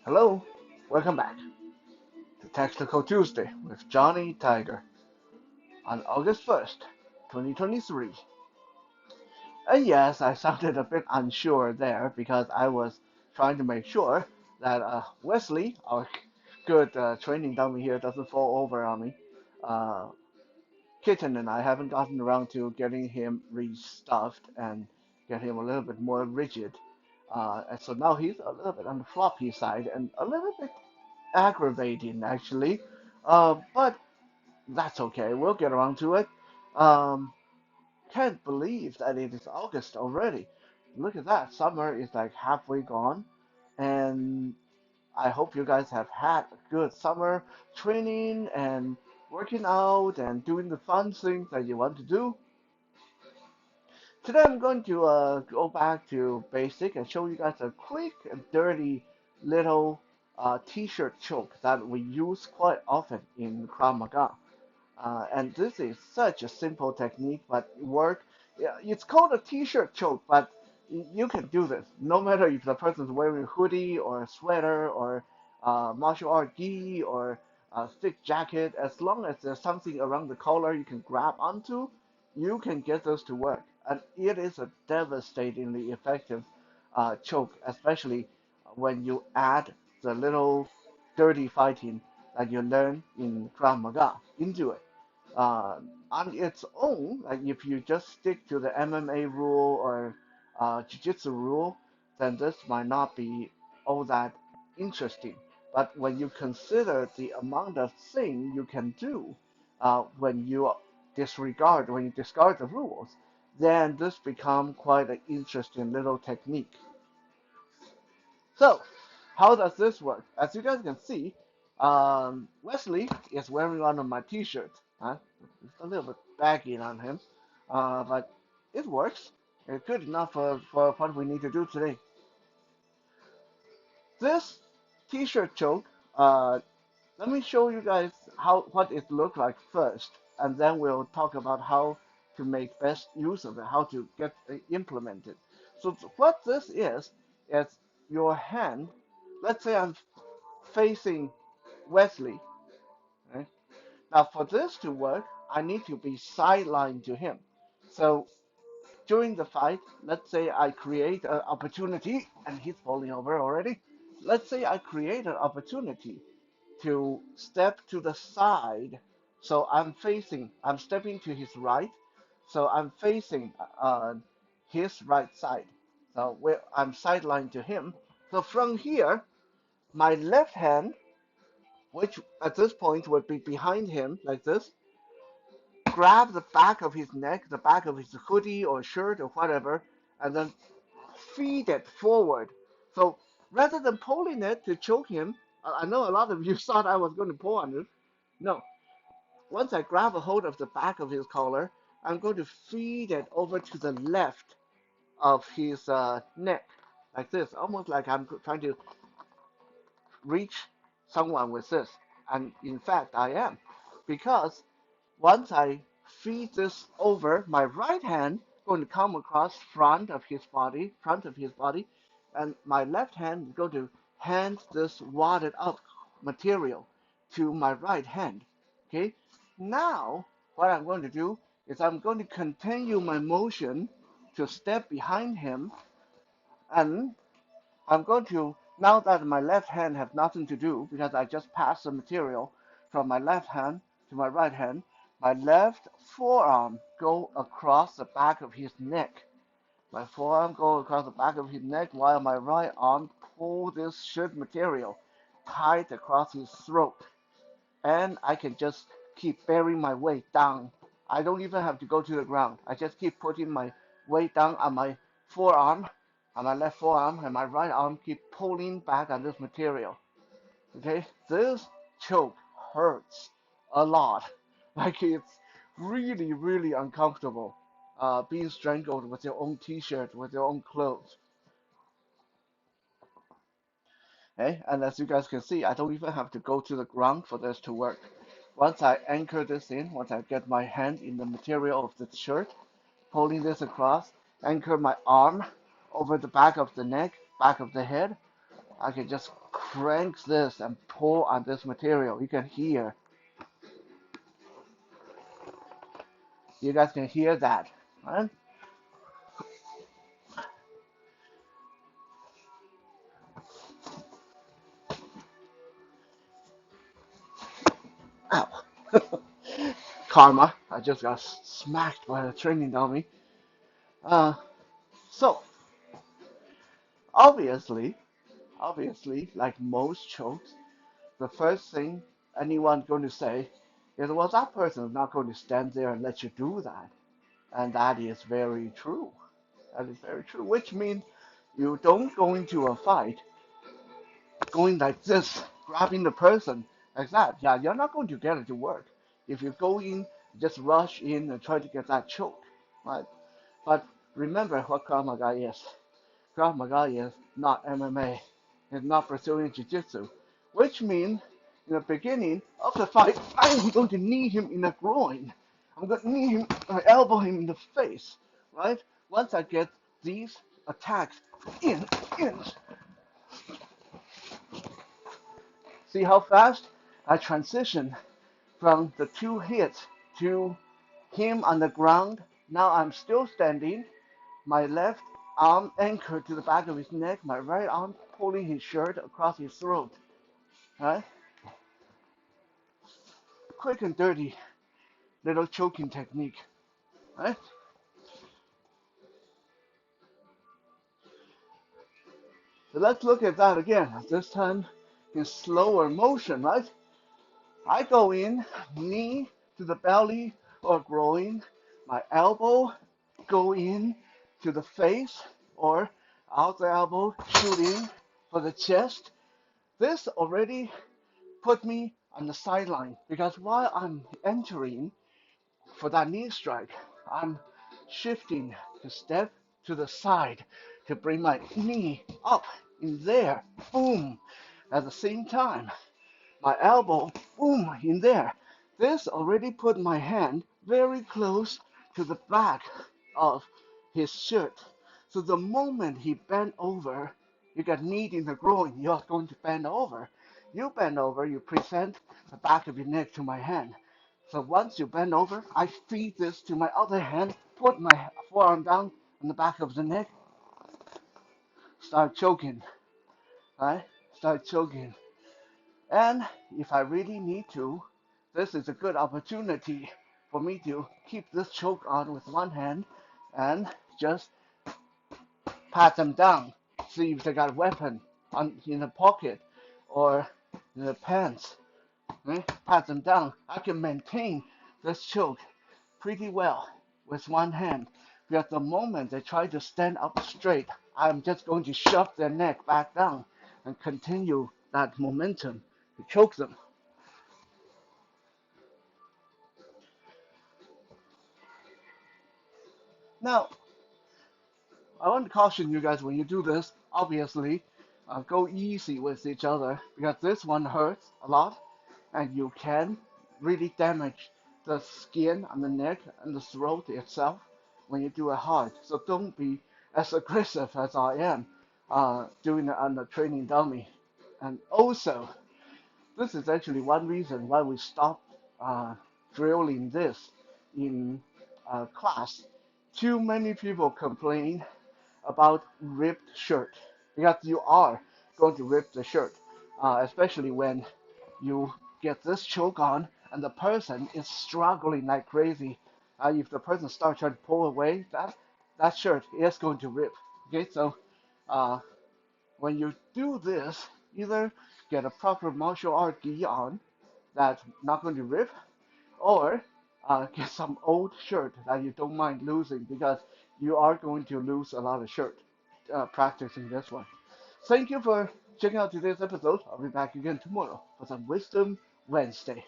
Hello, welcome back to Technical Tuesday with Johnny Tiger on August 1st, 2023. And yes, I sounded a bit unsure there because I was trying to make sure that Wesley, our good training dummy here, doesn't fall over on me. Uh, Kitten and I haven't gotten around to getting him restuffed and get him a little bit more rigid. And so now he's a little bit on the floppy side and a little bit aggravating actually. But that's okay. We'll get around to it. Um, can't believe that it is August already. Look at that. Summer is like halfway gone. And I hope you guys have had a good summer training and working out and doing the fun things that you want to do. Today I'm going to go back to basic and show you guys a quick and dirty little t-shirt choke that we use quite often in Krav Maga. And this is such a simple technique, but work. Yeah, it's called a t-shirt choke, but you can do this no matter if the person's wearing a hoodie or a sweater or martial art gi or a thick jacket. As long as there's something around the collar you can grab onto, you can get this to work. And it is a devastatingly effective choke, especially when you add the little dirty fighting that you learn in Krav Maga into it. Uh, on its own, like if you just stick to the MMA rule or Jiu-Jitsu rule, then this might not be all that interesting. But when you consider the amount of thing you can do when you discard the rules, then this become quite an interesting little technique. So, how does this work? As you guys can see, Wesley is wearing one of my t-shirts. Huh? It's a little bit baggy on him, but it works. It's good enough for what we need to do today. This t-shirt choke, let me show you guys what it looks like first, and then we'll talk about how to make best use of it, how to get it implemented. So what this is your hand. Let's say I'm facing Wesley. Right? Now, for this to work, I need to be sidelined to him. So during the fight, let's say I create an opportunity, and he's falling over already. Let's say I create an opportunity to step to the side. So I'm stepping to his right. So I'm facing his right side. So I'm sidelined to him. So from here, my left hand, which at this point would be behind him like this, grab the back of his neck, the back of his hoodie or shirt or whatever, and then feed it forward. So rather than pulling it to choke him, I know a lot of you thought I was going to pull on it. No. Once I grab a hold of the back of his collar, I'm going to feed it over to the left of his neck, like this, almost like I'm trying to reach someone with this. And in fact, I am. Because once I feed this over, my right hand is going to come across front of his body, and my left hand is going to hand this wadded up material to my right hand. Okay. Now, what I'm going to do is I'm going to continue my motion to step behind him, and I'm going to, now that my left hand has nothing to do because I just passed the material from my left hand to my right hand, my left forearm go across the back of his neck. My forearm go across the back of his neck while my right arm pull this shirt material tight across his throat. And I can just keep bearing my weight down. I don't even have to go to the ground. I just keep putting my weight down on my forearm, on my left forearm, and my right arm keep pulling back on this material. Okay, this choke hurts a lot. Like it's really, really uncomfortable. Being strangled with your own T-shirt, with your own clothes. Okay, and as you guys can see, I don't even have to go to the ground for this to work. Once I anchor this in, once I get my hand in the material of the shirt, pulling this across, anchor my arm over the back of the neck, back of the head, I can just crank this and pull on this material. You can hear, you guys can hear that, right? Ow. Karma. I just got smacked by a training dummy. Uh, so obviously, obviously, like most chokes, the first thing anyone's going to say is, well, that person is not going to stand there and let you do that. And that is very true. That is very true, which means you don't go into a fight going like this, grabbing the person like that. Yeah, you're not going to get it to work. If you go in, just rush in and try to get that choke, right? But remember what Krav Maga is. Krav Maga is not MMA. It's not Brazilian Jiu-Jitsu, which means in the beginning of the fight, I'm going to knee him in the groin. I'm going to knee him, elbow him in the face, right? Once I get these attacks in, see how fast I transition from the two hits to him on the ground. Now I'm still standing, my left arm anchored to the back of his neck, my right arm pulling his shirt across his throat. Right? Quick and dirty little choking technique. Right? So let's look at that again. This time in slower motion, right? I go in, knee to the belly or groin, my elbow go in to the face or out the elbow, shooting for the chest. This already put me on the sideline because while I'm entering for that knee strike, I'm shifting to step to the side to bring my knee up in there. Boom. At the same time, my elbow, boom, in there. This already put my hand very close to the back of his shirt. So the moment he bent over, you got knee in the groin, you're going to bend over. You bend over, you present the back of your neck to my hand. So once you bend over, I feed this to my other hand, put my forearm down on the back of the neck, start choking, right? Start choking. And if I really need to, this is a good opportunity for me to keep this choke on with one hand and just pat them down. See if they got a weapon in the pocket or in the pants. Right? Pat them down. I can maintain this choke pretty well with one hand. Because the moment they try to stand up straight, I'm just going to shove their neck back down and continue that momentum to choke them. Now, I want to caution you guys when you do this, obviously, go easy with each other because this one hurts a lot and you can really damage the skin on the neck and the throat itself when you do it hard. So don't be as aggressive as I am doing it on the training dummy. And also, this is actually one reason why we stopped drilling this in class. Too many people complain about ripped shirt because you are going to rip the shirt, especially when you get this choke on and the person is struggling like crazy. If the person starts trying to pull away, that shirt is going to rip. Okay, so uh, when you do this, either get a proper martial art gi on that's not going to rip, or get some old shirt that you don't mind losing because you are going to lose a lot of shirt practicing this one. Thank you for checking out today's episode. I'll be back again tomorrow for some Wisdom Wednesday.